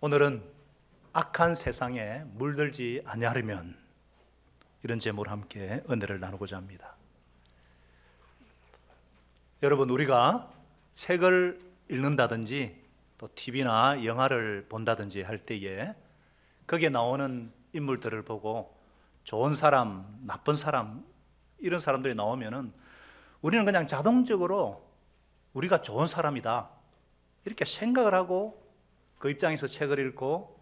오늘은 악한 세상에 물들지 아니하려면, 이런 제목으로 함께 은혜를 나누고자 합니다. 여러분, 우리가 책을 읽는다든지 또 TV나 영화를 본다든지 할 때에 거기에 나오는 인물들을 보고 좋은 사람, 나쁜 사람, 이런 사람들이 나오면은 우리는 그냥 자동적으로 우리가 좋은 사람이다 이렇게 생각을 하고 그 입장에서 책을 읽고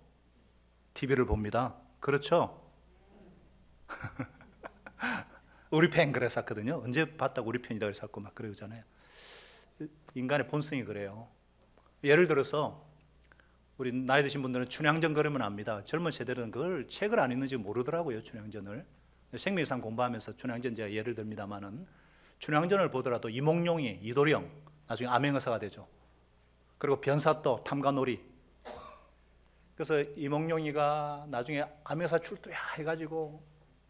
TV를 봅니다. 그렇죠? 우리 편 그래서 샀거든요. 언제 봤다고 우리 편이라고 해서 샀고 막 그러잖아요. 인간의 본성이 그래요. 예를 들어서 우리 나이 드신 분들은 춘향전 그러면 압니다. 젊은 세대들은 그걸 책을 안 읽는지 모르더라고요. 춘향전을. 생명상 공부하면서 춘향전 제가 예를 듭니다만은, 춘향전을 보더라도 이몽룡이 이도령, 나중에 암행어사가 되죠. 그리고 변사또 탐관오리. 그래서 이몽룡이가 나중에 암행어사 출두야 해가지고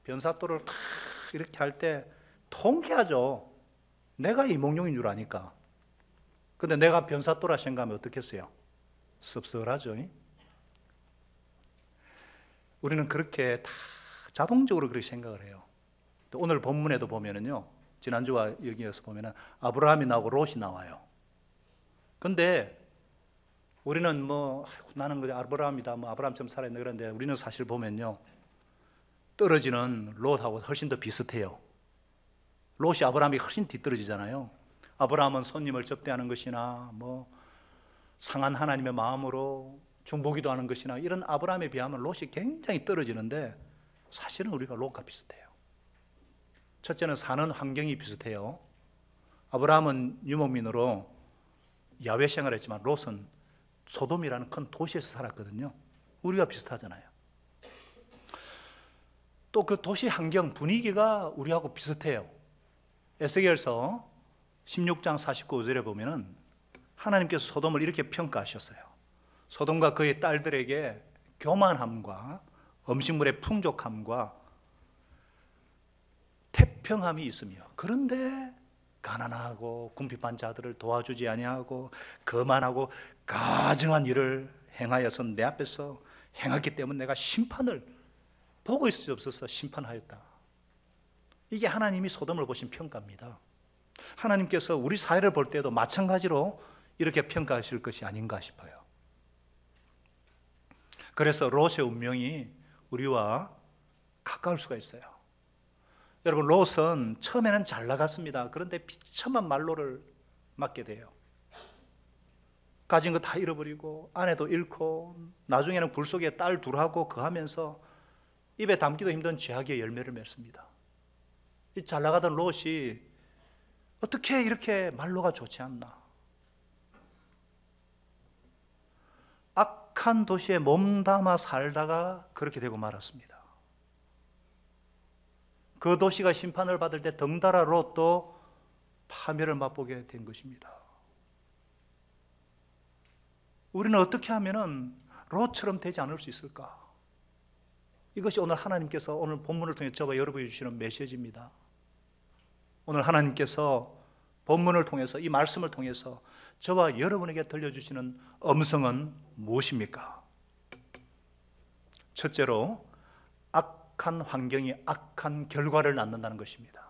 변사또를 탁 이렇게 할 때 통쾌하죠. 내가 이몽룡인 줄 아니까. 근데 내가 변사또라 생각하면 어떻겠어요? 씁쓸하죠. 우리는 그렇게 다 자동적으로 그렇게 생각을 해요. 또 오늘 본문에도 보면은요, 지난주와 여기에서 보면은 아브라함이 나오고 롯이 나와요. 근데 우리는 나는 그냥 아브라함이다, 아브라함처럼 살아있는 그런데 우리는 사실 보면요, 떨어지는 롯하고 훨씬 더 비슷해요. 롯이 아브라함이 훨씬 뒤떨어지잖아요. 아브라함은 손님을 접대하는 것이나 상한 하나님의 마음으로 중보기도 하는 것이나 이런 아브라함에 비하면 롯이 굉장히 떨어지는데, 사실은 우리가 롯과 비슷해요. 첫째는 사는 환경이 비슷해요. 아브라함은 유목민으로 야외 생활을 했지만 롯은 소돔이라는 큰 도시에서 살았거든요. 우리가 비슷하잖아요. 또 그 도시 환경 분위기가 우리하고 비슷해요. 에스겔서 16장 49절에 보면은 하나님께서 소돔을 이렇게 평가하셨어요. 소돔과 그의 딸들에게 교만함과 음식물의 풍족함과 태평함이 있으며, 그런데 가난하고 궁핍한 자들을 도와주지 아니하고 거만하고 가증한 일을 행하여서 내 앞에서 행했기 때문에 내가 심판을 보고 있을 수 없어서 심판하였다. 이게 하나님이 소돔을 보신 평가입니다. 하나님께서 우리 사회를 볼 때도 마찬가지로 이렇게 평가하실 것이 아닌가 싶어요. 그래서 롯의 운명이 우리와 가까울 수가 있어요. 여러분, 롯은 처음에는 잘 나갔습니다. 그런데 비참한 말로를 맞게 돼요. 가진 거 다 잃어버리고 아내도 잃고 나중에는 불 속에 딸 둘하고 거하면서 입에 담기도 힘든 죄악의 열매를 맺습니다. 이 잘 나가던 롯이 어떻게 이렇게 말로가 좋지 않나? 악한 도시에 몸담아 살다가 그렇게 되고 말았습니다. 그 도시가 심판을 받을 때 덩달아 롯도 파멸을 맛보게 된 것입니다. 우리는 어떻게 하면은 롯처럼 되지 않을 수 있을까? 이것이 오늘 하나님께서 오늘 본문을 통해 저와 여러분이 주시는 메시지입니다. 오늘 하나님께서 본문을 통해서, 이 말씀을 통해서 저와 여러분에게 들려주시는 음성은 무엇입니까? 첫째로, 악한 환경이 악한 결과를 낳는다는 것입니다.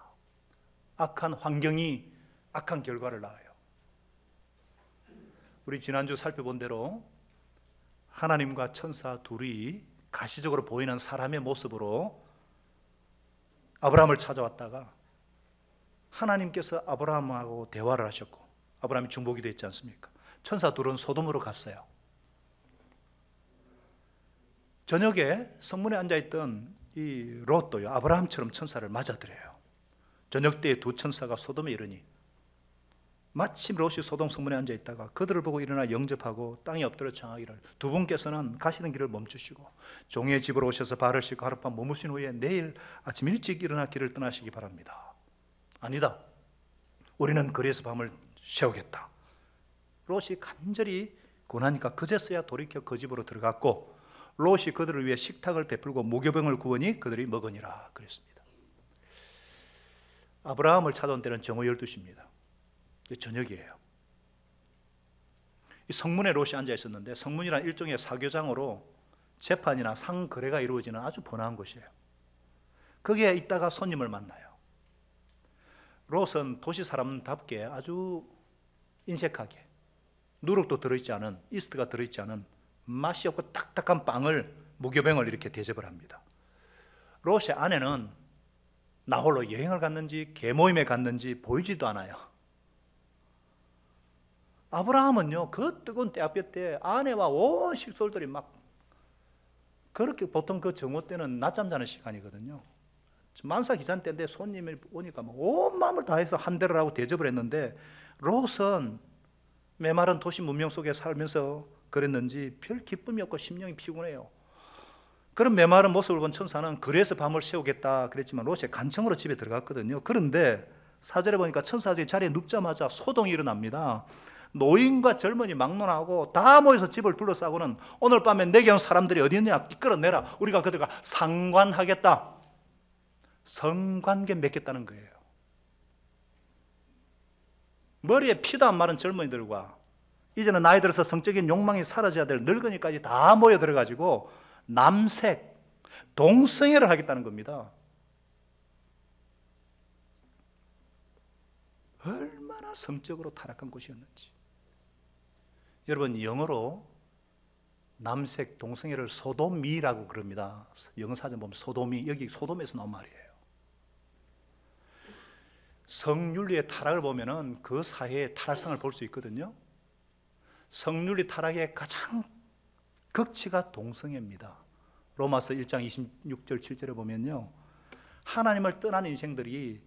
악한 환경이 악한 결과를 낳아요. 우리 지난주 살펴본 대로 하나님과 천사 둘이 가시적으로 보이는 사람의 모습으로 아브라함을 찾아왔다가 하나님께서 아브라함하고 대화를 하셨고, 아브라함이 중보기도 했지 않습니까? 천사 둘은 소돔으로 갔어요. 저녁에 성문에 앉아있던 이 롯도요, 아브라함처럼 천사를 맞아들여요. 저녁 때에 두 천사가 소돔에 이르니, 마침 롯이 소돔 성문에 앉아있다가 그들을 보고 일어나 영접하고 땅에 엎드려 청하기를, 두 분께서는 가시는 길을 멈추시고 종의 집으로 오셔서 발을 씻고 하룻밤 머무신 후에 내일 아침 일찍 일어나 길을 떠나시기 바랍니다. 아니다, 우리는 거리에서 밤을 새우겠다. 롯이 간절히 권하니까 그제서야 돌이켜 그 집으로 들어갔고, 롯이 그들을 위해 식탁을 베풀고 무교병을 구우니 그들이 먹으니라 그랬습니다. 아브라함을 찾아온 때는 정오 12시입니다. 저녁이에요. 이 성문에 롯이 앉아 있었는데, 성문이란 일종의 사교장으로 재판이나 상거래가 이루어지는 아주 번화한 곳이에요. 거기에 있다가 손님을 만나요. 롯은 도시 사람답게 아주 인색하게 누룩도 들어있지 않은, 이스트가 들어있지 않은 맛이 없고 딱딱한 빵을, 무교병을 이렇게 대접을 합니다. 롯의 아내는 나홀로 여행을 갔는지 계모임에 갔는지 보이지도 않아요. 아브라함은요, 그 뜨거운 때아볕 때 아내와 온 식솔들이 막, 그렇게 보통 그 정오 때는 낮잠 자는 시간이거든요. 만사 기산 때인데 손님이 오니까 온 마음을 다해서 한대를 하고 대접을 했는데, 롯은 메마른 도시 문명 속에 살면서 그랬는지 별 기쁨이 없고 심령이 피곤해요. 그런 메마른 모습을 본 천사는 그래서 밤을 새우겠다 그랬지만 롯이 간청으로 집에 들어갔거든요. 그런데 4절에 보니까 천사들이 자리에 눕자마자 소동이 일어납니다. 노인과 젊은이 막론하고 다 모여서 집을 둘러싸고는 오늘 밤에 내게 온 사람들이 어디 있느냐 끌어내라, 우리가 그들과 상관하겠다, 성관계 맺겠다는 거예요. 머리에 피도 안 마른 젊은이들과 이제는 나이 들어서 성적인 욕망이 사라져야 될 늙은이까지 다 모여들어가지고 남색, 동성애를 하겠다는 겁니다. 얼마나 성적으로 타락한 곳이었는지. 여러분, 영어로 남색, 동성애를 소돔이라고 그럽니다. 영어 사전 보면 소돔이, 여기 소돔에서 나온 말이에요. 성윤리의 타락을 보면은 그 사회의 타락상을 볼 수 있거든요. 성윤리 타락의 가장 극치가 동성애입니다. 로마서 1장 26절 7절에 보면요, 하나님을 떠난 인생들이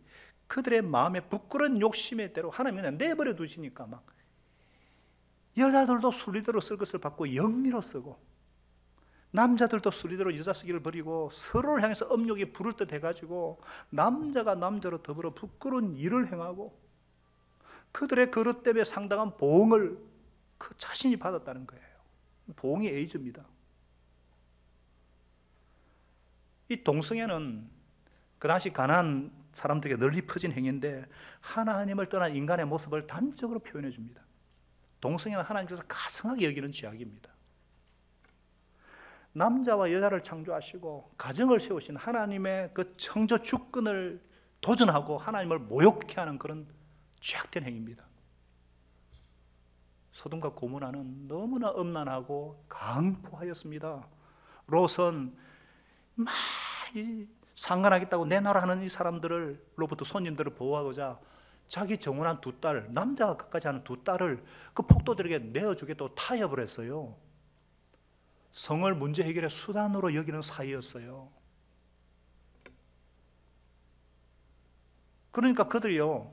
그들의 마음의 부끄러운 욕심의 대로 하나님이 그냥 내버려 두시니까 막 여자들도 순리대로 쓸 것을 받고 영리로 쓰고, 남자들도 순리대로 여자 쓰기를 버리고 서로를 향해서 음욕이 부를 듯 해가지고 남자가 남자로 더불어 부끄러운 일을 행하고, 그들의 그릇 때문에 상당한 보응을 그 자신이 받았다는 거예요. 보응이 에이즈입니다. 이 동성애는 그 당시 가난한 사람들에게 널리 퍼진 행위인데 하나님을 떠난 인간의 모습을 단적으로 표현해 줍니다. 동성애는 하나님께서 가성하게 여기는 죄악입니다. 남자와 여자를 창조하시고 가정을 세우신 하나님의 그 창조 주권을 도전하고 하나님을 모욕케 하는 그런 죄악된 행위입니다. 소돔과 고모라는 너무나 음란하고 강포하였습니다. 롯은 막 상관하겠다고 내놔라는 이 사람들로부터 손님들을 보호하고자 자기 정혼한 두 딸, 남자가 끝까지 하는 두 딸을 그 폭도들에게 내어주겠다고 타협을 했어요. 성을 문제 해결의 수단으로 여기는 사이였어요. 그러니까 그들이요,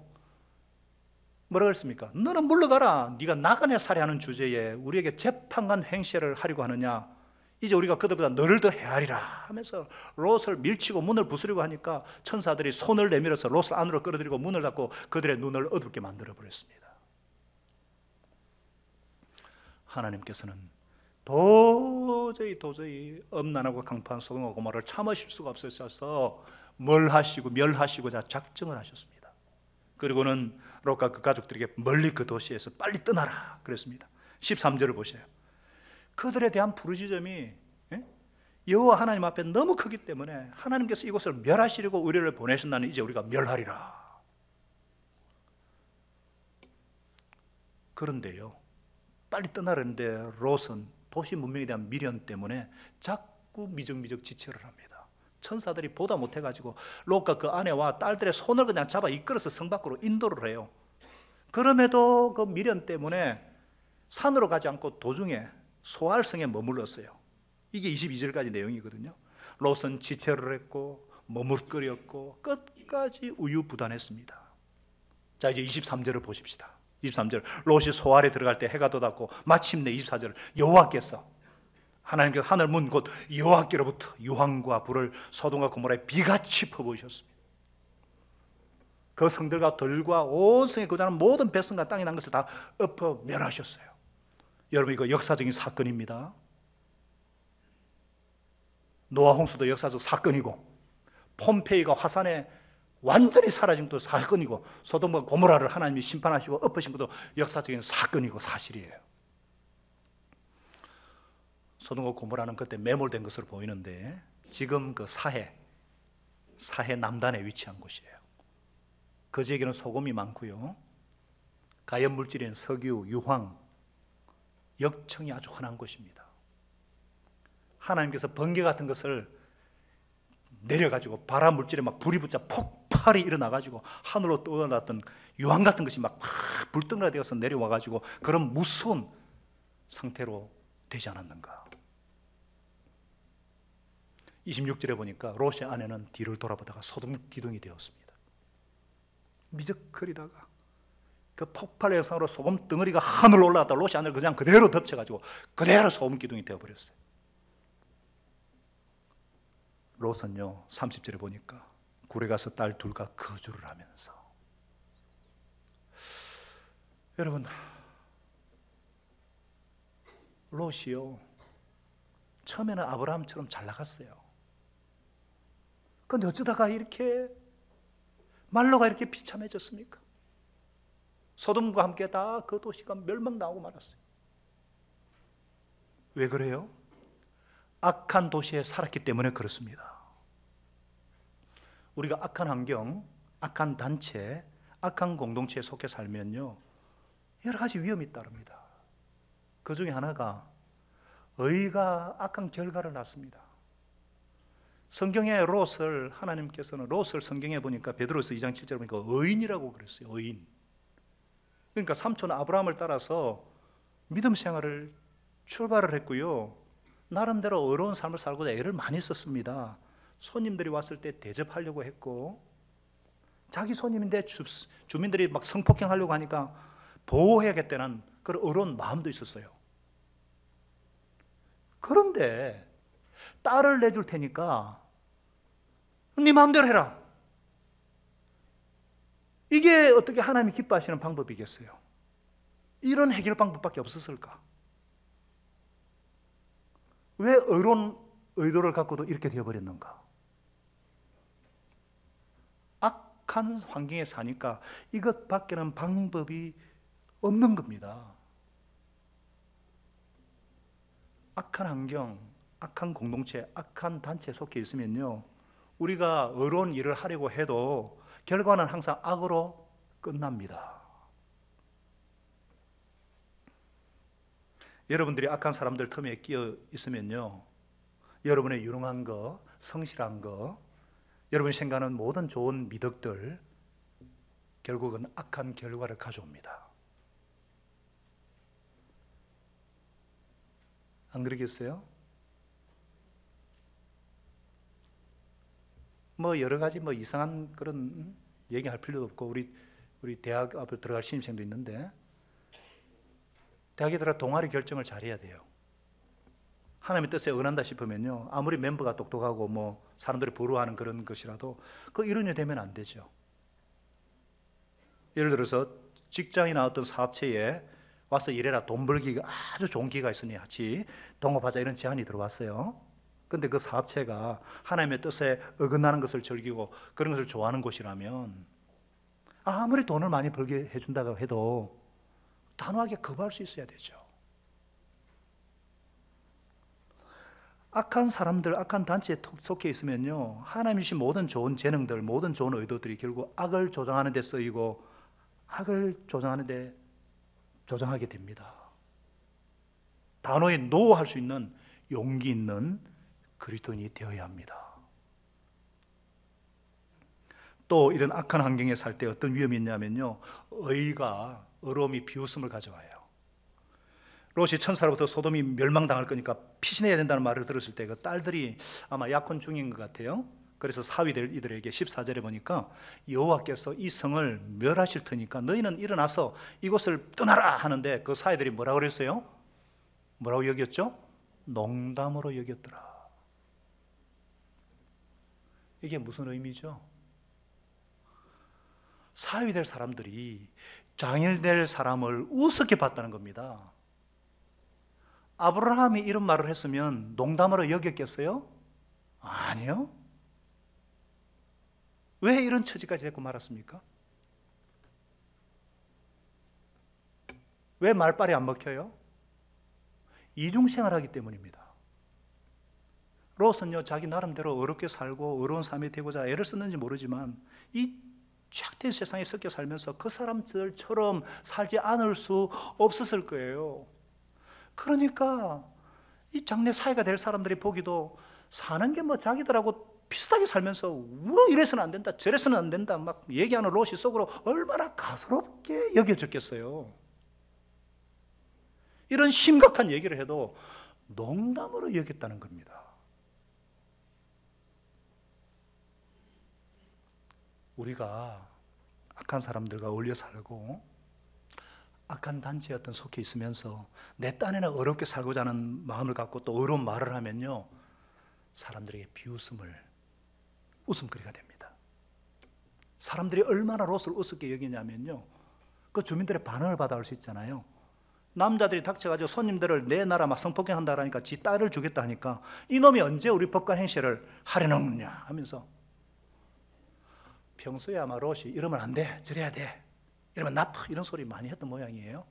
뭐라고 했습니까? 너는 물러가라. 네가 나그네 살해하는 주제에 우리에게 재판관 행세를 하려고 하느냐? 이제 우리가 그들보다 너를 더 헤아리라 하면서 롯을 밀치고 문을 부수려고 하니까 천사들이 손을 내밀어서 롯을 안으로 끌어들이고 문을 닫고 그들의 눈을 어둡게 만들어 버렸습니다. 하나님께서는 도저히 음란하고 강포한 소돔과 고모라를 참으실 수가 없으셔서 멸하시고 멸하시고자 작정을 하셨습니다. 그리고는 롯과 그 가족들에게 멀리 그 도시에서 빨리 떠나라 그랬습니다. 13절을 보세요. 그들에 대한 부르짖음이 여호와 하나님 앞에 너무 크기 때문에 하나님께서 이곳을 멸하시려고 의뢰를 보내신다는, 이제 우리가 멸하리라. 그런데요, 빨리 떠나려는데 롯은 도시 문명에 대한 미련 때문에 자꾸 미적미적 지체를 합니다. 천사들이 보다 못해가지고 롯과 그 아내와 딸들의 손을 그냥 잡아 이끌어서 성 밖으로 인도를 해요. 그럼에도 그 미련 때문에 산으로 가지 않고 도중에 소알성에 머물렀어요. 이게 22절까지 내용이거든요. 롯은 지체를 했고 머뭇거렸고 끝까지 우유부단했습니다. 자, 이제 23절을 보십시다. 23절, 롯이 소알에 들어갈 때 해가 돋았고 마침내 24절, 여호와께서, 하나님께서 하늘 문 곧 여호와께로부터 유황과 불을 소돔과 고모라에 비같이 퍼부으셨습니다. 그 성들과 들과 온 성에 거주하는 모든 백성과 땅에 난 것을 다 엎어 멸하셨어요. 여러분, 이거 역사적인 사건입니다. 노아 홍수도 역사적 사건이고, 폼페이가 화산에 완전히 사라진 것도 사건이고, 소돔과 고모라를 하나님이 심판하시고 엎으신 것도 역사적인 사건이고 사실이에요. 소돔과 고모라는 그때 매몰된 것으로 보이는데 지금 그 사해 남단에 위치한 곳이에요. 그 지역에는 소금이 많고요, 가연 물질인 석유, 유황, 역청이 아주 흔한 곳입니다. 하나님께서 번개 같은 것을 내려가지고 바람 물질에 막 불이 붙자 폭발이 일어나가지고 하늘로 떠올랐던 유황 같은 것이 막 불덩어리가 되어서 내려와가지고 그런 무서운 상태로 되지 않았는가. 26절에 보니까 롯의 아내는 뒤를 돌아보다가 소돔 기둥이 되었습니다. 미적거리다가 그 폭발 영상으로 소금 덩어리가 하늘로 올라갔다 롯의 아내를 그냥 그대로 덮쳐가지고 그대로 소금 기둥이 되어버렸어요. 롯은요 30절에 보니까 굴에 가서 딸 둘과 거주를 하면서, 여러분, 롯이요 처음에는 아브라함처럼 잘 나갔어요. 그런데 어쩌다가 이렇게 말로가 이렇게 비참해졌습니까? 소돔과 함께 다 그 도시가 멸망당하고 말았어요. 왜 그래요? 악한 도시에 살았기 때문에 그렇습니다. 우리가 악한 환경, 악한 단체, 악한 공동체에 속해 살면요 여러 가지 위험이 따릅니다. 그 중에 하나가 의가 악한 결과를 낳습니다. 성경에 롯을, 하나님께서는 롯을 성경에 보니까 베드로서 2장 7절에 보니까 의인이라고 그랬어요. 의인. 그러니까 삼촌 아브라함을 따라서 믿음 생활을 출발을 했고요, 나름대로 어려운 삶을 살고자 애를 많이 썼습니다. 손님들이 왔을 때 대접하려고 했고, 자기 손님인데 주민들이 막 성폭행하려고 하니까 보호해야겠다는 그런 어려운 마음도 있었어요. 그런데 딸을 내줄 테니까 네 마음대로 해라. 이게 어떻게 하나님이 기뻐하시는 방법이겠어요? 이런 해결 방법밖에 없었을까? 왜 의로운 의도를 갖고도 이렇게 되어버렸는가? 악한 환경에 사니까 이것밖에는 방법이 없는 겁니다. 악한 환경, 악한 공동체, 악한 단체에 속해 있으면요 우리가 의로운 일을 하려고 해도 결과는 항상 악으로 끝납니다. 여러분들이 악한 사람들 틈에 끼어 있으면요 여러분의 유능한 거, 성실한 거, 여러분이 생각하는 모든 좋은 미덕들 결국은 악한 결과를 가져옵니다. 안 그러겠어요? 뭐 여러 가지 뭐 이상한 그런 얘기할 필요도 없고, 우리 대학 앞에 들어갈 신입생도 있는데 대학에 들어가 동아리 결정을 잘해야 돼요. 하나님의 뜻에 응한다 싶으면요 아무리 멤버가 똑똑하고 뭐 사람들이 부러워하는 그런 것이라도 그 이론이 되면 안 되죠. 예를 들어서 직장이나 어떤 사업체에 와서 일해라, 돈 벌기가 아주 좋은 기회가 있으니 같이 동업하자, 이런 제안이 들어왔어요. 근데 그 사업체가 하나님의 뜻에 어긋나는 것을 즐기고 그런 것을 좋아하는 곳이라면 아무리 돈을 많이 벌게 해준다고 해도 단호하게 거부할 수 있어야 되죠. 악한 사람들, 악한 단체에 속해 있으면요 하나님이신 모든 좋은 재능들, 모든 좋은 의도들이 결국 악을 조장하는 데 쓰이고 악을 조장하게 됩니다. 단호히 노할 수 있는 용기 있는 그리스도인이 되어야 합니다. 또 이런 악한 환경에 살 때 어떤 위험이 있냐면요 의가, 의로움이 비웃음을 가져와요. 롯이 천사로부터 소돔이 멸망당할 거니까 피신해야 된다는 말을 들었을 때 그 딸들이 아마 약혼 중인 것 같아요. 그래서 사위들 이들에게 14절에 보니까 여호와께서 이 성을 멸하실 테니까 너희는 일어나서 이곳을 떠나라 하는데 그 사위들이 뭐라고 그랬어요? 뭐라고 여겼죠? 농담으로 여겼더라. 이게 무슨 의미죠? 사위 될 사람들이 장일 될 사람을 우습게 봤다는 겁니다. 아브라함이 이런 말을 했으면 농담으로 여겼겠어요? 아니요. 왜 이런 처지까지 됐고 말았습니까? 왜 말빨이 안 먹혀요? 이중생활하기 때문입니다. 롯은요 자기 나름대로 어렵게 살고 어려운 삶이 되고자 애를 썼는지 모르지만 이 쫙된 세상에 섞여 살면서 그 사람들처럼 살지 않을 수 없었을 거예요. 그러니까 이 장래 사회가 될 사람들이 보기도 사는 게 뭐 자기들하고 비슷하게 살면서 뭐 이래서는 안 된다 저래서는 안 된다 막 얘기하는 롯이 속으로 얼마나 가소롭게 여겨졌겠어요. 이런 심각한 얘기를 해도 농담으로 여겼다는 겁니다. 우리가 악한 사람들과 어울려 살고 악한 단체에 어떤 속해 있으면서 내 딴에는 어렵게 살고자 하는 마음을 갖고 또 어려운 말을 하면요 사람들에게 웃음거리가 됩니다. 사람들이 얼마나 롯을 우습게 여기냐면요 그 주민들의 반응을 받아올 수 있잖아요. 남자들이 닥쳐가지고 손님들을 내 나라 막 성폭행한다 하니까 지 딸을 주겠다 하니까 이놈이 언제 우리 법관 행세를 하려느냐 하면서 평소에 아마 롯이 이러면 안 돼 저래야 돼 이러면 나빠 이런 소리 많이 했던 모양이에요.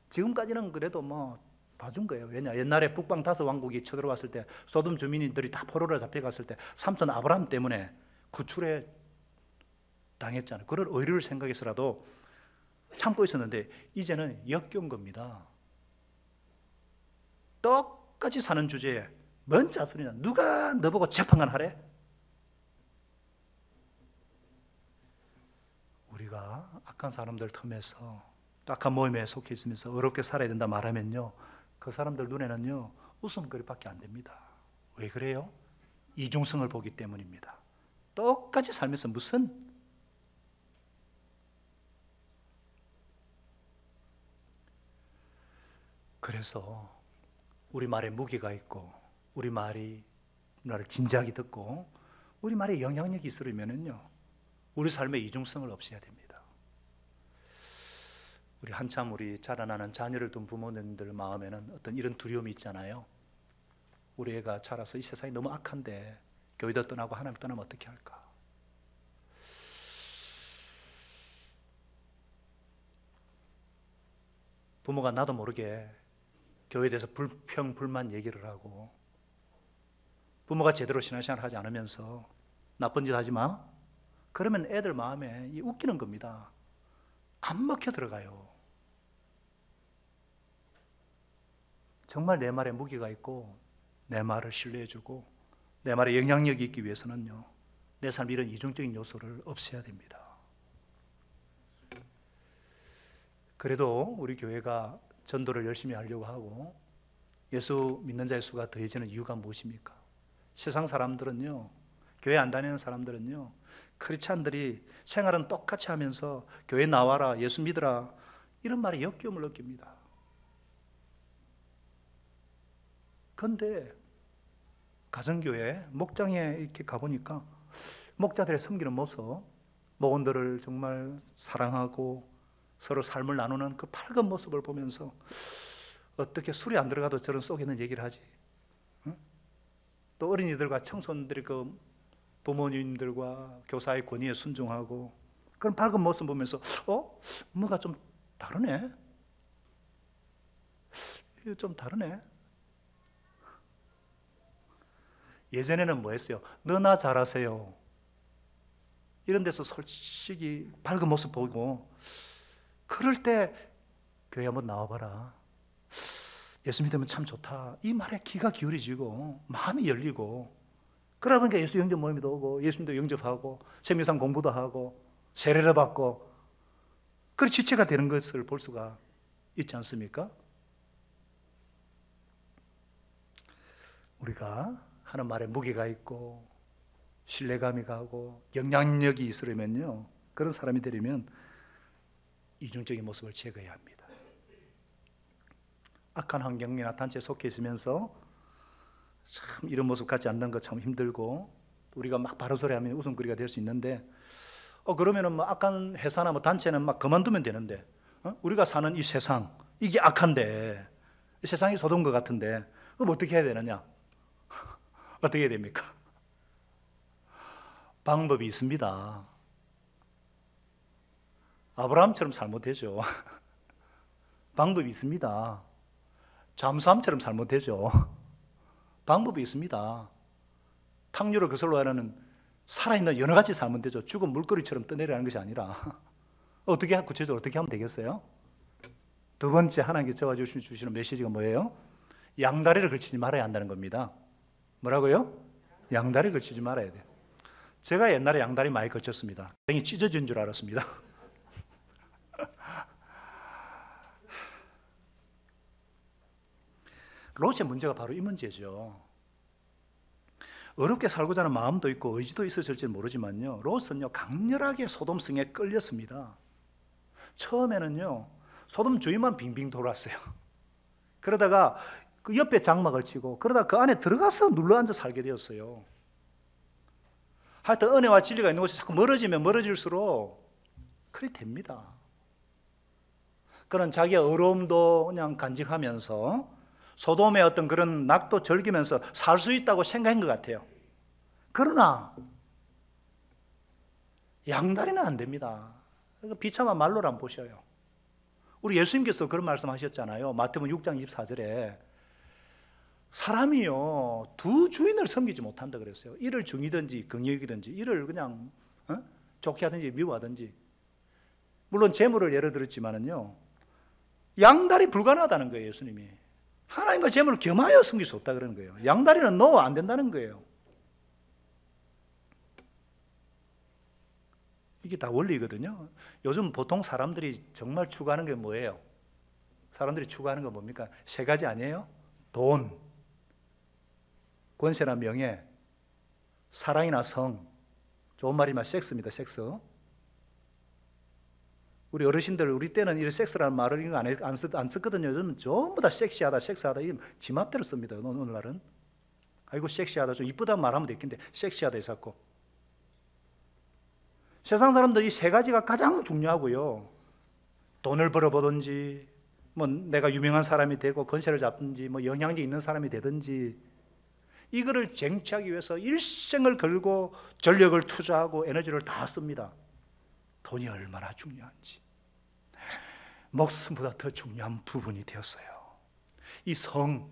지금까지는 그래도 뭐 봐준 거예요. 왜냐 옛날에 북방 다섯 왕국이 쳐들어왔을 때 소돔 주민들이 다 포로로 잡혀갔을 때 삼손 아브라함 때문에 구출에 당했잖아요. 그런 의리를 생각해서라도 참고 있었는데 이제는 역겨운 겁니다. 똑같이 사는 주제에 뭔 자술이냐 누가 너보고 재판관 하래? 우리가 악한 사람들 틈에서 악한 모임에 속해 있으면서 어렵게 살아야 된다 말하면요 그 사람들 눈에는요 웃음거리밖에 안 됩니다. 왜 그래요? 이중성을 보기 때문입니다. 똑같이 살면서 무슨 그래서 우리 말에 무게가 있고 우리 말이 나를 진지하게 듣고 우리 말에 영향력이 있으려면요 우리 삶의 이중성을 없애야 됩니다. 우리 자라나는 자녀를 둔 부모님들 마음에는 어떤 이런 두려움이 있잖아요. 우리 애가 자라서 이 세상이 너무 악한데 교회도 떠나고 하나님 떠나면 어떻게 할까? 부모가 나도 모르게 교회에 대해서 불평, 불만 얘기를 하고 부모가 제대로 신앙생활을 하지 않으면서 나쁜 짓 하지 마? 그러면 애들 마음에 웃기는 겁니다. 안 먹혀 들어가요. 정말 내 말에 무게가 있고 내 말을 신뢰해주고 내 말에 영향력이 있기 위해서는요 내 삶에 이런 이중적인 요소를 없애야 됩니다. 그래도 우리 교회가 전도를 열심히 하려고 하고 예수 믿는 자의 수가 더해지는 이유가 무엇입니까? 세상 사람들은요 교회 안 다니는 사람들은요 크리스찬들이 생활은 똑같이 하면서 교회 나와라 예수 믿으라 이런 말에 역겨움을 느낍니다. 그런데 가정교회 목장에 이렇게 가보니까 목자들의 섬기는 모습 목원들을 정말 사랑하고 서로 삶을 나누는 그 밝은 모습을 보면서 어떻게 술이 안 들어가도 저런 속에는 얘기를 하지? 응? 또 어린이들과 청소년들이 그 부모님들과 교사의 권위에 순종하고 그런 밝은 모습 보면서 뭐가 좀 다르네? 이거 좀 다르네? 예전에는 뭐 했어요? 너나 잘하세요. 이런 데서 솔직히 밝은 모습 보고 그럴 때 교회 한번 나와봐라. 예수 믿으면 참 좋다. 이 말에 귀가 기울여지고 마음이 열리고 그러다 보니까 예수 영접 모임도 오고 예수님도 영접하고 생명상 공부도 하고 세례를 받고 그런 지체가 되는 것을 볼 수가 있지 않습니까? 우리가 하는 말에 무게가 있고 신뢰감이 가고 영향력이 있으려면요 그런 사람이 되려면 이중적인 모습을 제거해야 합니다. 악한 환경이나 단체에 속해 있으면서 참 이런 모습 갖지 않는 거 참 힘들고 우리가 막 바로 소리하면 웃음거리가 될 수 있는데 그러면은 뭐 악한 회사나 뭐 단체는 막 그만두면 되는데 우리가 사는 이 세상 이게 악한데 이 세상이 소돔 것 같은데 그럼 어떻게 해야 되느냐? 어떻게 해야 됩니까? 방법이 있습니다. 아브라함처럼 살면 되죠. 방법이 있습니다. 잠수함처럼 살면 되죠. 방법이 있습니다. 탕류를 그슬로 하려는 살아있는 여러 가지 살면 되죠. 죽은 물거리처럼 떠내려가는 것이 아니라 구체적으로 어떻게 하면 되겠어요? 두 번째 하나님께서 저와 주시는 메시지가 뭐예요? 양다리를 걸치지 말아야 한다는 겁니다. 뭐라고요? 양다리 걸치지 말아야 돼요. 제가 옛날에 양다리 많이 걸쳤습니다. 다행히 찢어진 줄 알았습니다. 롯의 문제가 바로 이 문제죠. 어렵게 살고자 하는 마음도 있고 의지도 있었을지 모르지만요, 롯은요 강렬하게 소돔 성에 끌렸습니다. 처음에는요 소돔 주위만 빙빙 돌았어요. 그러다가 그 옆에 장막을 치고 그러다 그 안에 들어가서 눌러앉아 살게 되었어요. 하여튼 은혜와 진리가 있는 곳이 자꾸 멀어지면 멀어질수록 그리 됩니다. 그런 자기의 어려움도 그냥 간직하면서 소돔의 어떤 그런 낙도 즐기면서 살 수 있다고 생각한 것 같아요. 그러나 양다리는 안 됩니다. 비참한 말로를 한번 보셔요. 우리 예수님께서도 그런 말씀하셨잖아요. 마태복음 6장 24절에 사람이요 두 주인을 섬기지 못한다 그랬어요. 이를 중이든지 긍휼이든지, 이를 그냥 좋게 하든지 미워하든지. 물론 재물을 예를 들었지만은요 양다리 불가능하다는 거예요. 예수님이 하나님과 재물을 겸하여 섬길 수 없다 그러는 거예요. 양다리는 노 안 된다는 거예요. 이게 다 원리거든요. 요즘 보통 사람들이 정말 추구하는 게 뭐예요? 사람들이 추구하는 건 뭡니까? 세 가지 아니에요? 돈, 권세나 명예, 사랑이나 성. 좋은 말이면 섹스입니다. 섹스. 우리 어르신들, 우리 때는 이 섹스라는 말을 안 썼거든요. 요즘은 전부 다 섹시하다, 섹스하다, 지 맘대로 씁니다. 오늘날은. 아이고 섹시하다, 좀 이쁘다 말하면 되겠는데 섹시하다 해서. 세상 사람들이 세 가지가 가장 중요하고요. 돈을 벌어보든지, 뭐 내가 유명한 사람이 되고 권세를 잡든지, 뭐 영향력 있는 사람이 되든지, 이거를 쟁취하기 위해서 일생을 걸고 전력을 투자하고 에너지를 다 씁니다. 돈이 얼마나 중요한지. 목숨보다 더 중요한 부분이 되었어요. 이 성,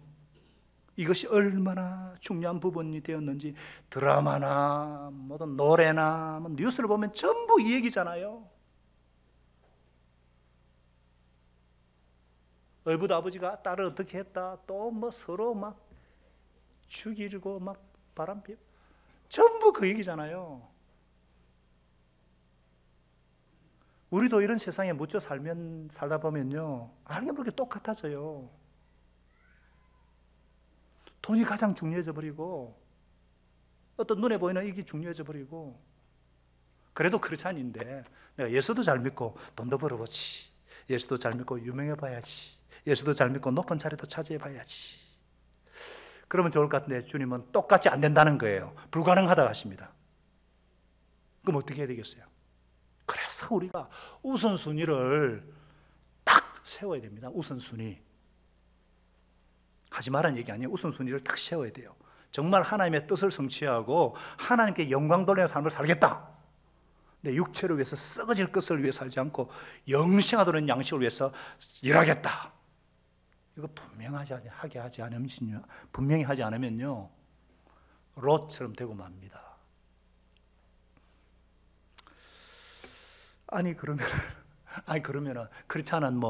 이것이 얼마나 중요한 부분이 되었는지 드라마나 뭐든 노래나 뭐 뉴스를 보면 전부 이 얘기잖아요. 얼부도 아버지가 딸을 어떻게 했다, 또 뭐 서로 막 죽이고 막 바람 피고, 전부 그 얘기잖아요. 우리도 이런 세상에 묻혀 살다 보면요 알게 모르게 똑같아져요. 돈이 가장 중요해져 버리고, 어떤 눈에 보이는 이게 중요해져 버리고. 그래도 그렇지 않은데 내가 예수도 잘 믿고 돈도 벌어보지, 예수도 잘 믿고 유명해 봐야지, 예수도 잘 믿고 높은 자리도 차지해 봐야지, 그러면 좋을 것 같은데 주님은 똑같이 안 된다는 거예요. 불가능하다고 하십니다. 그럼 어떻게 해야 되겠어요? 그래서 우리가 우선순위를 딱 세워야 됩니다. 우선순위. 하지 말라는 얘기 아니에요. 우선순위를 딱 세워야 돼요. 정말 하나님의 뜻을 성취하고 하나님께 영광 돌리는 삶을 살겠다. 내 육체를 위해서 썩어질 것을 위해 살지 않고 영생하도록 양식을 위해서 일하겠다. 이거 분명히 하지 않으면요 롯처럼 되고 맙니다. 아니 그러면은 그렇지 않은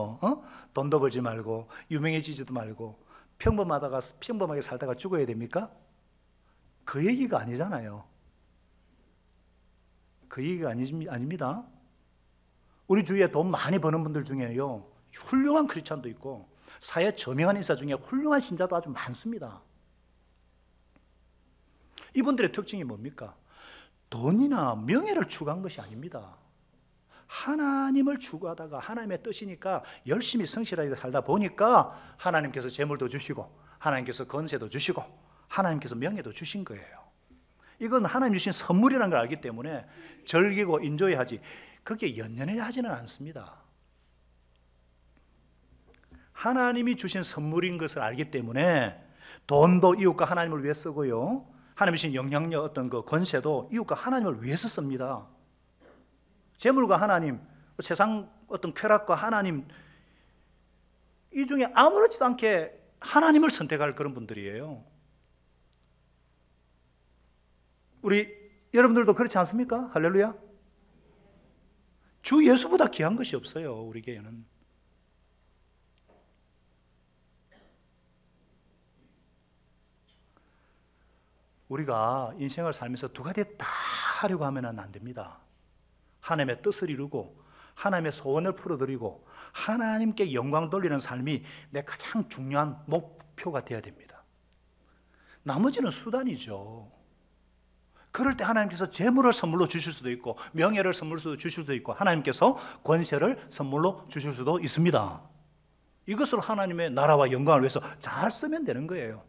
돈도 벌지 말고 유명해지지도 말고 평범하게 살다가 죽어야 됩니까? 그 얘기가 아니잖아요. 그 얘기가 아닙니다. 우리 주위에 돈 많이 버는 분들 중에요 훌륭한 크리스찬도 있고 사회 저명한 인사 중에 훌륭한 신자도 아주 많습니다. 이분들의 특징이 뭡니까? 돈이나 명예를 추구한 것이 아닙니다. 하나님을 추구하다가 하나님의 뜻이니까 열심히 성실하게 살다 보니까 하나님께서 재물도 주시고 하나님께서 권세도 주시고 하나님께서 명예도 주신 거예요. 이건 하나님 주신 선물이라는 걸 알기 때문에 즐기고 인조해야지, 그게 연연해 하지는 않습니다. 하나님이 주신 선물인 것을 알기 때문에 돈도 이웃과 하나님을 위해 쓰고요, 하나님이 주신 영향력, 어떤 그 권세도 이웃과 하나님을 위해서 씁니다. 재물과 하나님, 세상 어떤 쾌락과 하나님, 이 중에 아무렇지도 않게 하나님을 선택할 그런 분들이에요. 우리 여러분들도 그렇지 않습니까? 할렐루야. 주 예수보다 귀한 것이 없어요. 우리 교회는. 우리가 인생을 살면서 두 가지 다 하려고 하면 안 됩니다. 하나님의 뜻을 이루고 하나님의 소원을 풀어드리고 하나님께 영광 돌리는 삶이 내 가장 중요한 목표가 되어야 됩니다. 나머지는 수단이죠. 그럴 때 하나님께서 재물을 선물로 주실 수도 있고 명예를 선물로 주실 수도 있고 하나님께서 권세를 선물로 주실 수도 있습니다. 이것을 하나님의 나라와 영광을 위해서 잘 쓰면 되는 거예요.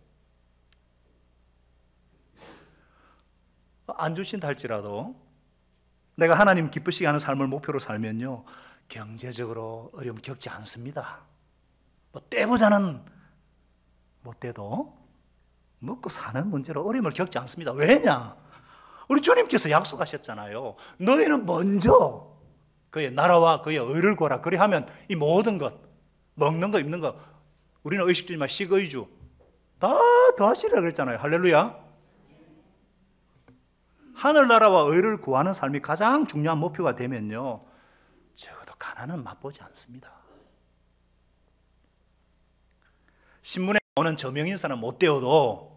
안 주신다 할지라도 내가 하나님 기쁘시게 하는 삶을 목표로 살면요, 경제적으로 어려움 겪지 않습니다. 뭐 떼보자는 못 떼도 먹고 사는 문제로 어려움을 겪지 않습니다. 왜냐? 우리 주님께서 약속하셨잖아요. 너희는 먼저 그의 나라와 그의 의를 구하라. 그리하면 이 모든 것, 먹는 거, 입는 거, 우리는 의식주의만 식의주 다 더하시라 그랬잖아요. 할렐루야. 하늘나라와 의를 구하는 삶이 가장 중요한 목표가 되면요, 적어도 가난은 맛보지 않습니다. 신문에 나오는 저명인사는 못 되어도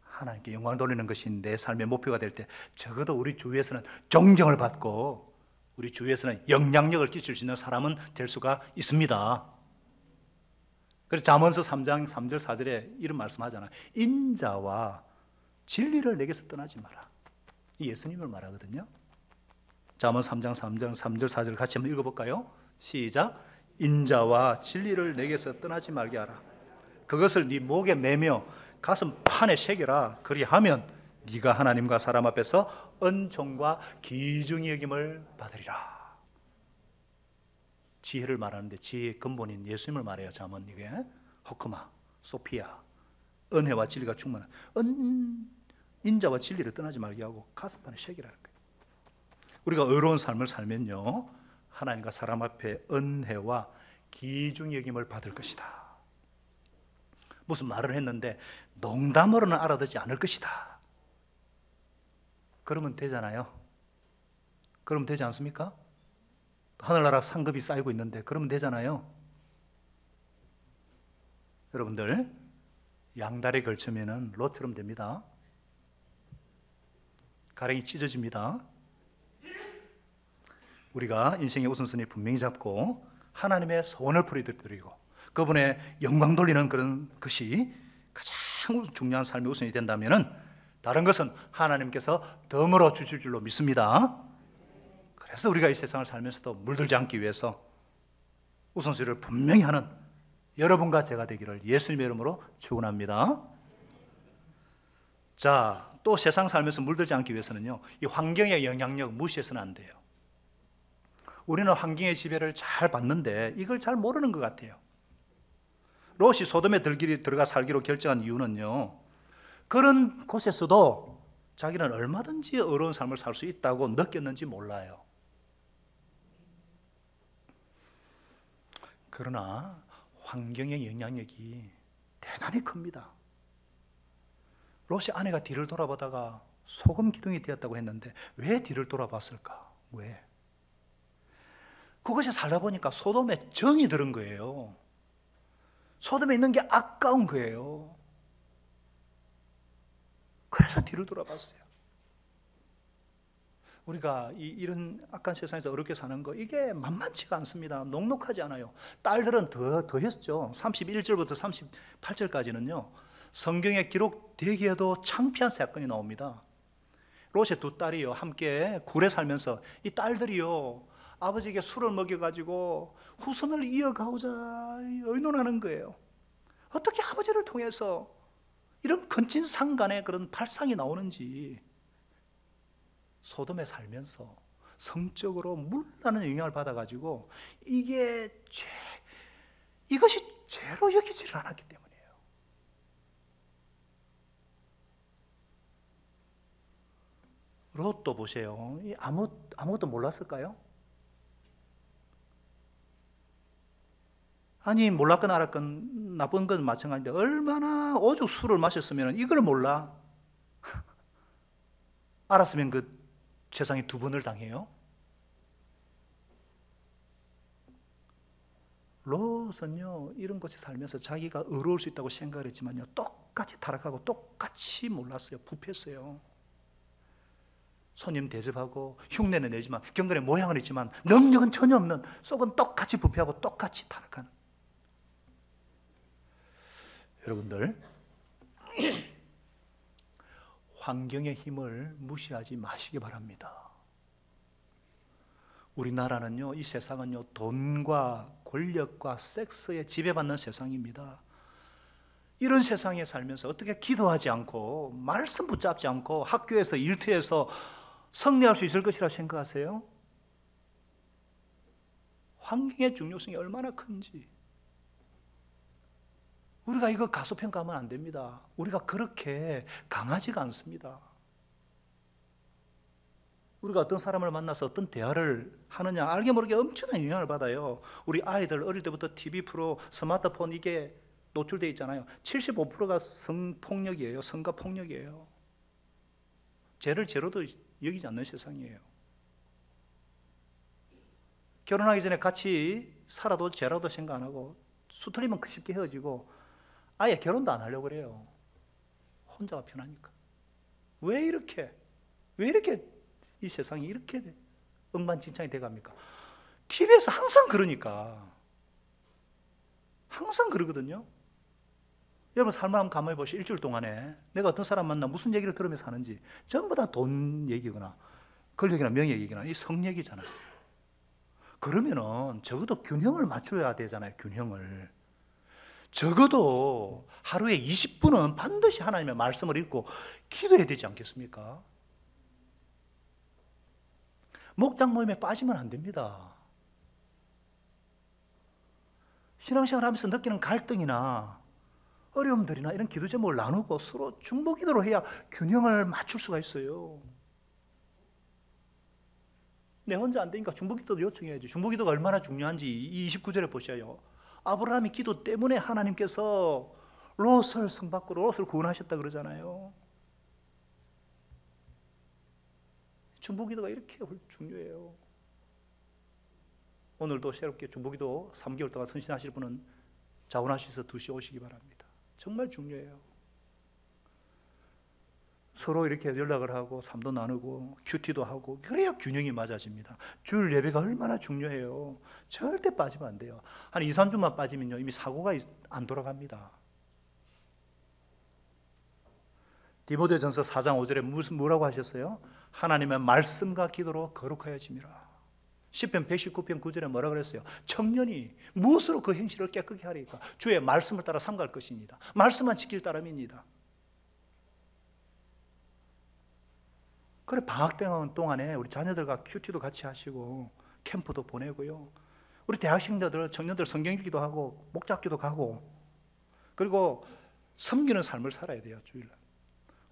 하나님께 영광을 돌리는 것이 내 삶의 목표가 될 때 적어도 우리 주위에서는 존경을 받고 우리 주위에서는 영향력을 끼칠 수 있는 사람은 될 수가 있습니다. 그래서 잠언서 3장 3절 4절에 이런 말씀하잖아요. 인자와 진리를 내게서 떠나지 마라. 이 예수님을 말하거든요. 잠언 3장 3절 4절 같이 한번 읽어볼까요? 시작. 인자와 진리를 내게서 떠나지 말게 하라. 그것을 네 목에 매며 가슴 판에 새겨라. 그리하면 네가 하나님과 사람 앞에서 은총과 귀중히 여김을 받으리라. 지혜를 말하는데 지혜의 근본인 예수님을 말해요. 잠언 이게 호크마, 소피아, 은혜와 진리가 충만한 인자와 진리를 떠나지 말게 하고 가슴판에 새기라는 거예요. 우리가 의로운 삶을 살면요, 하나님과 사람 앞에 은혜와 귀중히 여김을 받을 것이다. 무슨 말을 했는데 농담으로는 알아듣지 않을 것이다. 그러면 되잖아요. 그러면 되지 않습니까? 하늘나라 상급이 쌓이고 있는데 그러면 되잖아요. 여러분들, 양다리 걸치면은 로처럼 됩니다. 가랭이 찢어집니다. 우리가 인생의 우선순위 분명히 잡고 하나님의 소원을 풀어드리고 그분의 영광 돌리는 그런 것이 가장 중요한 삶의 우선이 된다면 다른 것은 하나님께서 덤으로 주실 줄로 믿습니다. 그래서 우리가 이 세상을 살면서도 물들지 않기 위해서 우선순위를 분명히 하는 여러분과 제가 되기를 예수님의 이름으로 축원합니다. 자, 또 세상 살면서 물들지 않기 위해서는요, 이 환경의 영향력 무시해서는 안 돼요. 우리는 환경의 지배를 잘 받는데 이걸 잘 모르는 것 같아요. 롯이 소돔에 들어가 살기로 결정한 이유는요, 그런 곳에서도 자기는 얼마든지 어려운 삶을 살 수 있다고 느꼈는지 몰라요. 그러나 환경의 영향력이 대단히 큽니다. 롯이 아내가 뒤를 돌아보다가 소금 기둥이 되었다고 했는데 왜 뒤를 돌아봤을까? 왜? 그것이 살다 보니까 소돔에 정이 들은 거예요. 소돔에 있는 게 아까운 거예요. 그래서 뒤를 돌아봤어요. 우리가 이런 악한 세상에서 어렵게 사는 거, 이게 만만치가 않습니다. 녹록하지 않아요. 딸들은 더했죠. 31절부터 38절까지는요 성경에 기록되기에도 창피한 사건이 나옵니다. 롯의 두 딸이요 함께 굴에 살면서 이 딸들이요 아버지에게 술을 먹여가지고 후손을 이어가고자 의논하는 거예요. 어떻게 아버지를 통해서 이런 근친상간의 그런 발상이 나오는지. 소돔에 살면서 성적으로 물나는 영향을 받아가지고 이것이 죄로 여기지를 않았기 때문이에요. 롯도 보세요. 아무것도 몰랐을까요? 아니 몰랐건 알았건 나쁜 건 마찬가지인데 얼마나 오죽 술을 마셨으면 이걸 몰라? 알았으면 그 세상에 두 번을 당해요? 롯은요, 이런 곳에 살면서 자기가 의로울 수 있다고 생각을 했지만요, 똑같이 타락하고 똑같이 몰랐어요. 부패했어요. 손님 대접하고 흉내는 내지만, 경건의 모양은 있지만 능력은 전혀 없는, 속은 똑같이 부패하고 똑같이 타락한. 여러분들, 환경의 힘을 무시하지 마시기 바랍니다. 우리나라는요, 이 세상은요, 돈과 권력과 섹스에 지배받는 세상입니다. 이런 세상에 살면서 어떻게 기도하지 않고 말씀 붙잡지 않고 학교에서 일터에서 승리할 수 있을 것이라 생각하세요? 환경의 중요성이 얼마나 큰지. 우리가 이거 가소평가하면 안 됩니다. 우리가 그렇게 강하지가 않습니다. 우리가 어떤 사람을 만나서 어떤 대화를 하느냐, 알게 모르게 엄청난 영향을 받아요. 우리 아이들 어릴 때부터 TV 프로, 스마트폰 이게 노출되어 있잖아요. 75%가 성폭력이에요. 성과 폭력이에요. 죄를 죄로도 여기지 않는 세상이에요. 결혼하기 전에 같이 살아도 죄라도 생각 안 하고, 수틀리면 쉽게 헤어지고 아예 결혼도 안 하려고 그래요. 혼자가 편하니까. 왜 이렇게 이 세상이 이렇게 엉망진창이 돼갑니까? TV에서 항상 그러니까. 항상 그러거든요. 여러분 삶을 한번 가만히 보시죠. 일주일 동안에 내가 어떤 사람 만나 무슨 얘기를 들으면서 사는지 전부 다 돈 얘기거나 권력이나 명예 얘기나 이 성 얘기잖아요. 그러면은 적어도 균형을 맞춰야 되잖아요. 균형을. 적어도 하루에 20분은 반드시 하나님의 말씀을 읽고 기도해야 되지 않겠습니까? 목장 모임에 빠지면 안 됩니다. 신앙생활 하면서 느끼는 갈등이나 어려움들이나 이런 기도 제목을 나누고 서로 중보 기도로 해야 균형을 맞출 수가 있어요. 내 혼자 안 되니까 중보 기도도 요청해야지. 중보 기도가 얼마나 중요한지 이 29절에 보셔요. 아브라함의 기도 때문에 하나님께서 롯을 성 밖으로 롯을 구원하셨다 그러잖아요. 중보기도가 이렇게 중요해요. 오늘도 새롭게 중보기도 3개월 동안 선신하실 분은 자원하셔서 2시 오시기 바랍니다. 정말 중요해요. 서로 이렇게 연락을 하고 삶도 나누고 큐티도 하고 그래야 균형이 맞아집니다. 주일 예배가 얼마나 중요해요. 절대 빠지면 안 돼요. 한 2, 3주만 빠지면요 이미 사고가 안 돌아갑니다. 디모데전서 4장 5절에 뭐라고 하셨어요? 하나님의 말씀과 기도로 거룩하여짐이라. 시편 119편 9절에 뭐라 그랬어요? 청년이 무엇으로 그 행실을 깨끗게 하리까? 주의 말씀을 따라 삼갈 것입니다. 말씀만 지킬 따름입니다. 그래 방학 동안에 우리 자녀들과 큐티도 같이 하시고 캠프도 보내고요. 우리 대학생들, 청년들 성경 읽기도 하고 목잡기도 가고 그리고 섬기는 삶을 살아야 돼요. 주일날.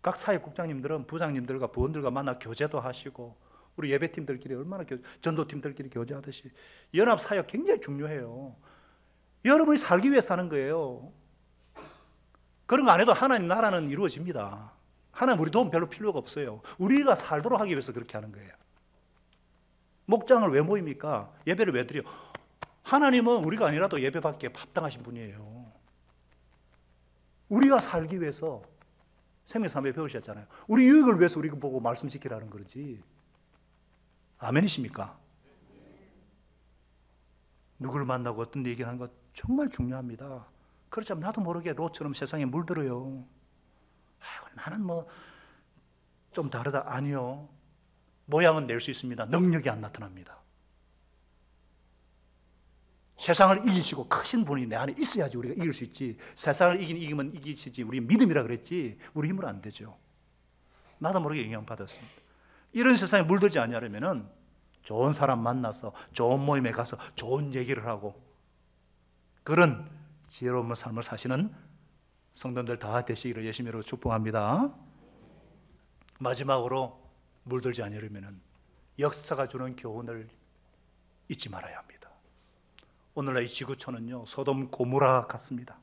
각 사회국장님들은 부장님들과 부원들과 만나 교제도 하시고 우리 예배팀들끼리 얼마나 전도팀들끼리 교제하듯이 연합사역 굉장히 중요해요. 여러분이 살기 위해 사는 거예요. 그런 거 안 해도 하나님 나라는 이루어집니다. 하나님 우리 도움 별로 필요가 없어요. 우리가 살도록 하기 위해서 그렇게 하는 거예요. 목장을 왜 모입니까? 예배를 왜 드려? 하나님은 우리가 아니라도 예배받기에 합당하신 분이에요. 우리가 살기 위해서 생명삼배 배우셨잖아요. 우리 유익을 위해서 우리가 보고 말씀 지키라는 거지. 아멘이십니까? 누구를 만나고 어떤 얘기를 하는 것 정말 중요합니다. 그렇지 않으면 나도 모르게 롯처럼 세상에 물들어요. 나는 좀 다르다. 아니요. 모양은 낼 수 있습니다. 능력이 안 나타납니다. 세상을 이기시고 크신 분이 내 안에 있어야지 우리가 이길 수 있지. 세상을 이기면 이기시지. 우리 믿음이라 그랬지. 우리 힘으로 안 되죠. 나도 모르게 영향받았습니다. 이런 세상에 물들지 않으려면 좋은 사람 만나서 좋은 모임에 가서 좋은 얘기를 하고 그런 지혜로운 삶을 사시는 성도들 다 되시기를 예수님으로 축복합니다. 마지막으로 물들지 않으려면 역사가 주는 교훈을 잊지 말아야 합니다. 오늘날 이 지구촌은요 소돔 고모라 같습니다.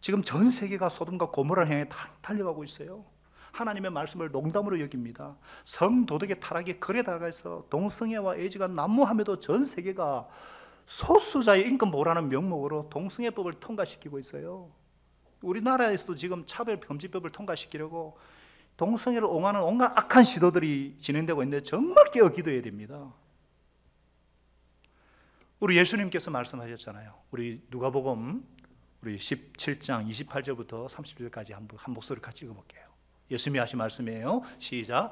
지금 전 세계가 소돔과 고모라를 향해 달려가고 있어요. 하나님의 말씀을 농담으로 여깁니다. 성도덕의 타락이 그래 다가서 동성애와 에이즈가 난무함에도 전 세계가 소수자의 인권 보호라는 명목으로 동성애법을 통과시키고 있어요. 우리나라에서도 지금 차별금지법을 통과시키려고 동성애를 옹호하는 온갖 악한 시도들이 진행되고 있는데 정말 깨어 기도해야 됩니다. 우리 예수님께서 말씀하셨잖아요. 우리 누가복음 우리 17장 28절부터 30절까지 한 목소리 같이 읽어볼게요. 예수님이 하신 말씀이에요. 시작.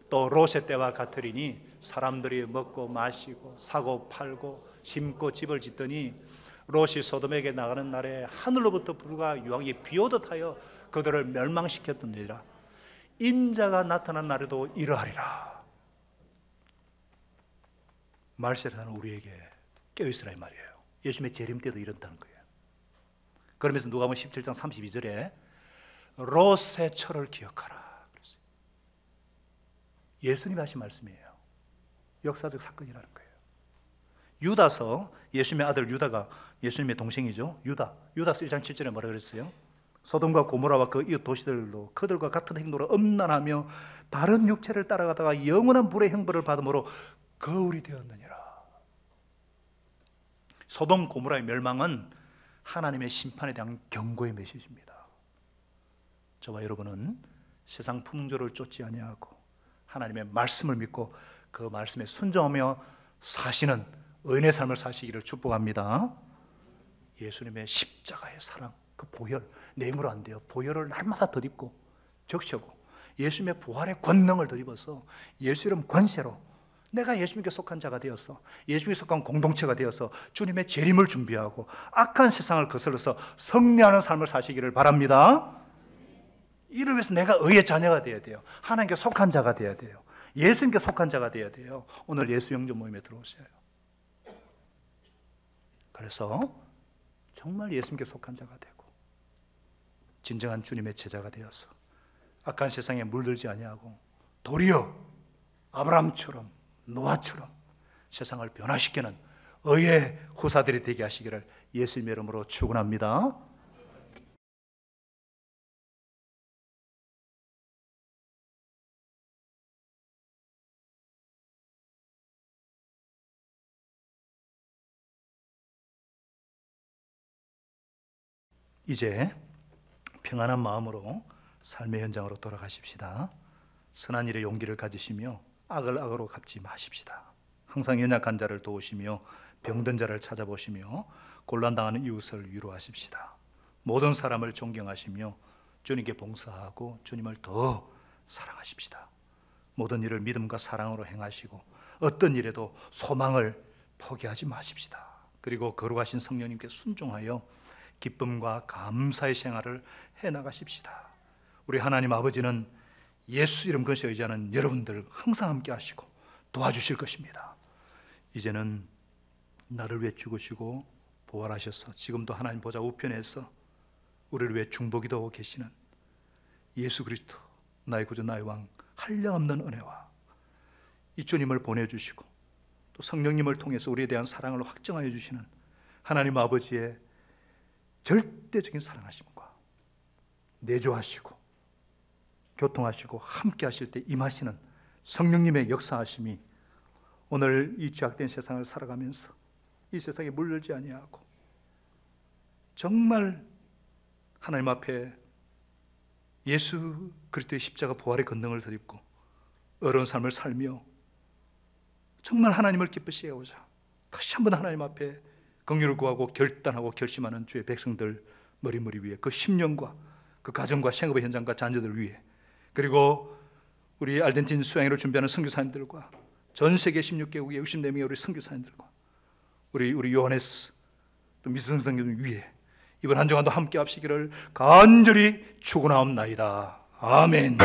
또 롯의 때와 같으리니 사람들이 먹고 마시고 사고 팔고 심고 집을 짓더니 롯이 소돔에게 나가는 날에 하늘로부터 불과 유황이 비오듯 하여 그들을 멸망시켰더니라. 인자가 나타난 날에도 이러하리라. 말세라는 우리에게 깨어있으라 이 말이에요. 예수님의 재림 때도 이런다는 거예요. 그러면서 누가복음 17장 32절에 롯의 철을 기억하라 그랬어요. 예수님이 하신 말씀이에요. 역사적 사건이라는 거예요. 유다서, 예수님의 아들 유다가 예수님의 동생이죠. 유다서 1장 7절에 뭐라 그랬어요? 소돔과 고모라와 그 이웃 도시들로 그들과 같은 행동으로 음란하며 다른 육체를 따라가다가 영원한 불의 형벌을 받음으로 거울이 되었느니라. 소돔 고모라의 멸망은 하나님의 심판에 대한 경고의 메시지입니다. 저와 여러분은 세상 풍조를 쫓지 아니하고 하나님의 말씀을 믿고 그 말씀에 순종하며 사시는 의인의 삶을 사시기를 축복합니다. 예수님의 십자가의 사랑, 그 보혈, 내 힘으로 안 돼요. 보혈을 날마다 덧입고 적셔고 예수님의 부활의 권능을 덧입어서 예수 이름 권세로 내가 예수님께 속한 자가 되어서 예수님께 속한 공동체가 되어서 주님의 재림을 준비하고 악한 세상을 거슬러서 승리하는 삶을 사시기를 바랍니다. 이를 위해서 내가 의의 자녀가 되어야 돼요. 하나님께 속한 자가 되어야 돼요. 예수님께 속한 자가 되어야 돼요. 오늘 예수 영접 모임에 들어오세요. 그래서 정말 예수님께 속한 자가 되고 진정한 주님의 제자가 되어서 악한 세상에 물들지 아니하고 도리어 아브라함처럼 노아처럼 세상을 변화시키는 의의 후사들이 되게 하시기를 예수님의 이름으로 축원합니다. 이제 평안한 마음으로 삶의 현장으로 돌아가십시다. 선한 일에 용기를 가지시며 악을 악으로 갚지 마십시다. 항상 연약한 자를 도우시며 병든 자를 찾아보시며 곤란당하는 이웃을 위로하십시다. 모든 사람을 존경하시며 주님께 봉사하고 주님을 더 사랑하십시다. 모든 일을 믿음과 사랑으로 행하시고 어떤 일에도 소망을 포기하지 마십시다. 그리고 거룩하신 성령님께 순종하여 기쁨과 감사의 생활을 해나가십시다. 우리 하나님 아버지는 예수 이름 것에 의지하는 여러분들 항상 함께 하시고 도와주실 것입니다. 이제는 나를 위해 죽으시고 부활하셔서 지금도 하나님 보좌 우편에서 우리를 위해 중보기도하고 계시는 예수 그리스도 나의 구주 나의 왕 한량없는 은혜와 이 주님을 보내주시고 또 성령님을 통해서 우리에 대한 사랑을 확증하여 주시는 하나님 아버지의 절대적인 사랑하심과 내조하시고 교통하시고 함께 하실 때 임하시는 성령님의 역사하심이 오늘 이 죄악된 세상을 살아가면서 이 세상에 물들지 아니하고 정말 하나님 앞에 예수 그리스도의 십자가 부활의 권능을 덧입고 어려운 삶을 살며 정말 하나님을 기쁘시게 하고자 다시 한번 하나님 앞에 긍휼을 구하고 결단하고 결심하는 주의 백성들 머리 위에 그 심령과 그 가정과 생업의 현장과 자녀들 위해 그리고 우리 아르헨틴 수양회를 준비하는 선교사님들과 전 세계 16개국의 64명의 우리 선교사님들과 우리 요하네스 또 미성성교님 위해 이번 한 주간도 함께 합시기를 간절히 축원하옵나이다. 아멘.